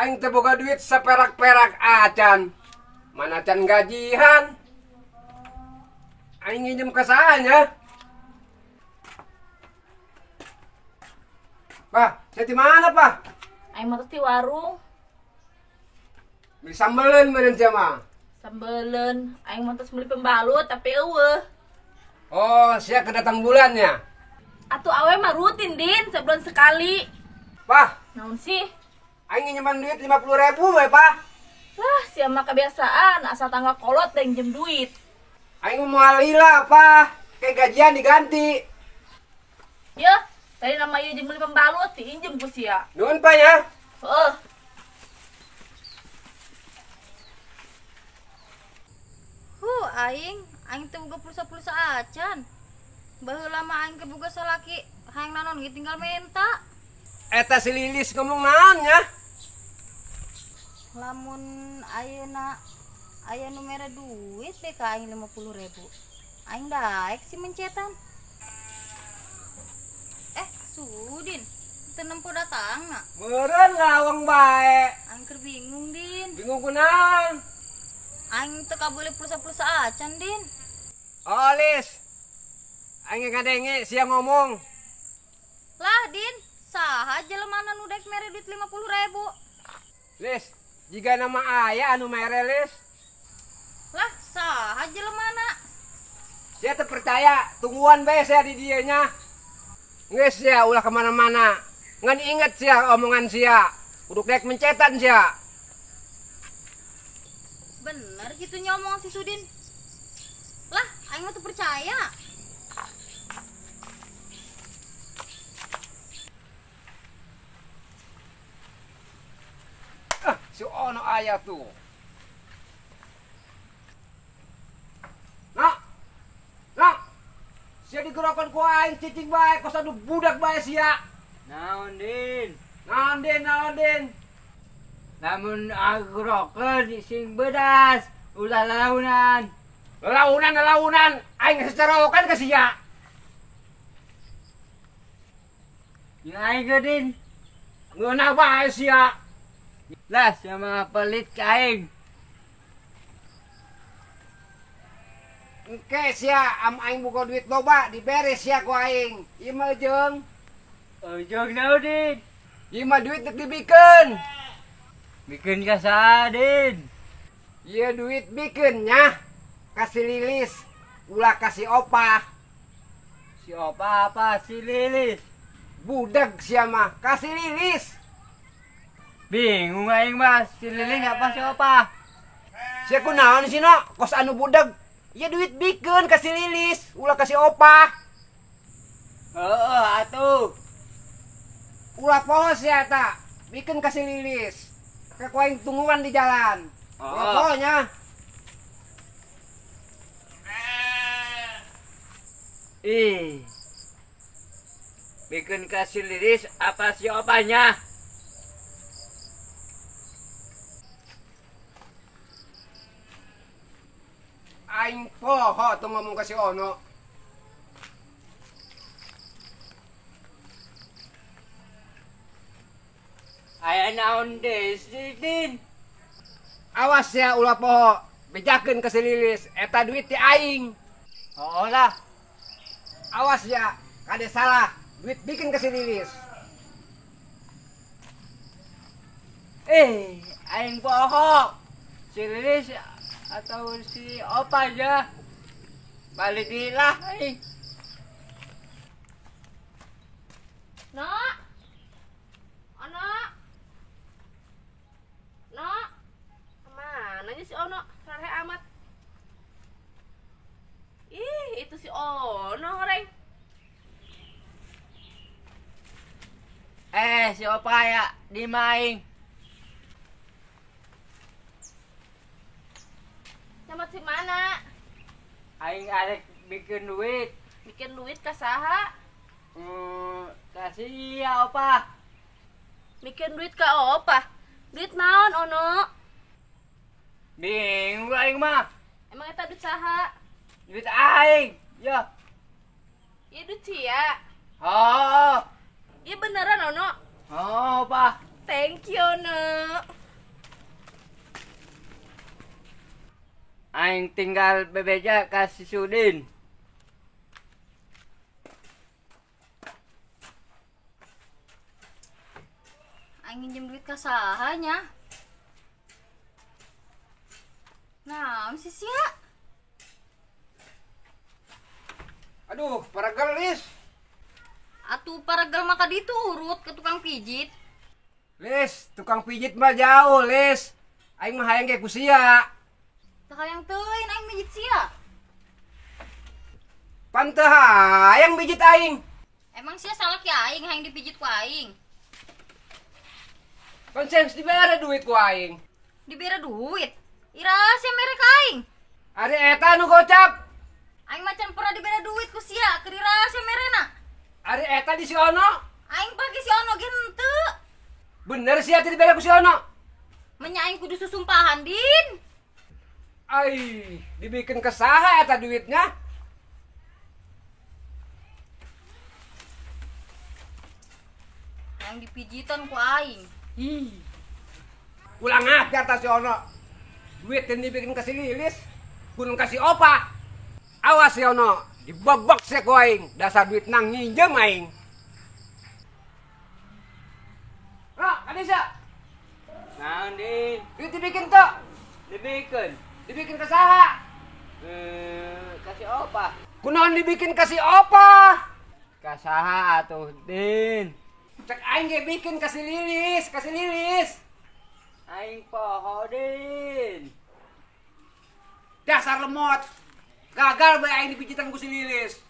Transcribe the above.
Aing teu boga duit saperak-perak acan. Mana acan gajian. Aing nginjem ke sahanya. Pak, saya di mana, Pak? Aing mah di warung. Beli sambelin meureun sia mah. Sambeleun, aing mah beli pembalut tapi eueuh. Oh, sia kedatang bulannya. Atuh awe mah rutin, Din, sebulan sekali. Pak, Naon sih? aing nginjeman duit 50.000 we, Pak. Lah, sia mah kebiasaan asal tanggal kolot dan jem duit. Aing mau alila, Pak. Kayak gajian diganti. Ya, tadi nama ieu jeung beli pembalut diinjem ku sia. Nuhun, Pak ya. Heuh. Aing teh boga pulsa-pulsa acan. Baheula mah aing teh boga salaki hayang nanon ge tinggal menta. Eta si Lilis ngomong naon ya? Lamun ayeuna aya nu mere duit deh ka aing 50.000. Aing daek si mencetan. Sudin, teu nempo datangna. Meureun lawang bae. Aing keur bingung, Din. Bingung kunaon? Aing teu kabeuleuk pulsa-pulsa acan, Din. Oh, Lis. Aing ngadenge sia ngomong. Lah, Din, saha jelemana nu daek mere duit 50.000? Lis, jika nama aya anu mere Lis. Lah, saha jelemana? Sia teu percaya, tungguan bae sia di dieu nya. Geus sia ulah kemana-mana. Ngan inget sia omongan sia. Kudu daek mencetan sia. Bener gitu nyomong si Sudin. Lah, aing mah tuh percaya. Si ono aya tuh. Nak. Sia digerokan ku aing cicing bae kos anu budak bae sia. Naon Din? Naon din. Lamun aku roker sing bedas, ulah lalaunan. Lalaunan aing secerokan ke sia. Yang aing ke Din. Ngeunah bae sia. Lah sama pelit ka aing. Engke sia am aing buka duit loba dibere sia ku aing. Ieu mah jeung. Ujung naon Din? Ieu mah duit teu dibikeun. Bikin ka saha Din? Ieu duit bikeun nya. Kasih Lilis, ulah kasih opah. Si opa apa si Lilis? Budak sia mah, kasih Lilis. Bingung aing mah si Lilis apa si opa? Sia kunaon sih no? Kos anu budak. Ieu duit bikeun kasih Lilis, ulah kasih opah. Heeh atuh. Ulah poho sia eta. Bikeun kasih Lilis. Ka ku aing tungguan di jalan. Ulah poho nya. Bikin kasih Lilis apa si opanya? Aing poho tuh ngomong kasih ono. Aya naon deui si Din? Awas ya ulah poho. Bejakeun kasih Lilis. Eta duit ti aing. Oh lah. Awas ya, kade salah. Duit bikin kasih Lilis. Aing poho. Si Lilis atau si opa aja. Balik dilah aing. Nak. Kemana aja si Ono? Rare amat. Itu si Ono, Reng. Si opa ya di maing. Camat si mana? Aing arek bikin duit. Bikin duit ka saha? Kasih ya opa. Bikin duit ka opa. Duit naon, Ono? Bingung aing mah. Emang eta duit saha? Duit aing. Ya. Iya duit sia. Oh. Iya beneran, Ono. Oh, opa. Thank you, Ono. Aing tinggal bebeja kasih Sudin. Aing minjem duit ka sahanya. Naon sih sia? Aduh, para gelis. Atuh paregel maka diturut ke tukang pijit. Lis, tukang pijit mah jauh, Lis. Aing mah hayang ke kusia. Tak hayang teuing aing pijit sia. Panteh hayang pijit aing. Emang sia salah ki aing hayang dipijit ku aing. Konsens dibere duit ku aing. Dibere duit. Ira sia mere ka aing. Ari eta nu gocap. Aing macan pernah dibere duit ku sia, keur ira sia merena. Ari eta di si Ono. Aing pake si Ono ge henteu. Bener sih ati dibere ku si Ono. Menya aing kudu susumpahan, Din. Ai, dibikin kesaha eta duitnya. Aing dipijitan ku aing. Ih. Ulang ajar ta si Ono. Duit yang dibikin kasih Lilis, gunung kasih Opa. Awas si Ono, dibebek sih ku aing. Dasar duit nang nginjem aing. Rok, Kadisa. Naon Din? Duit dibikin tuh. Dibikin. Dibikin kesaha. Kasih opa. Kunaon dibikin kasih Opa. Kasaha atuh Din. Cek aing ge bikin kasih Lilis, kasih Lilis. Aing poho Din. Dasar lemot. Gagal bae aing dipijitan ku si Lilis.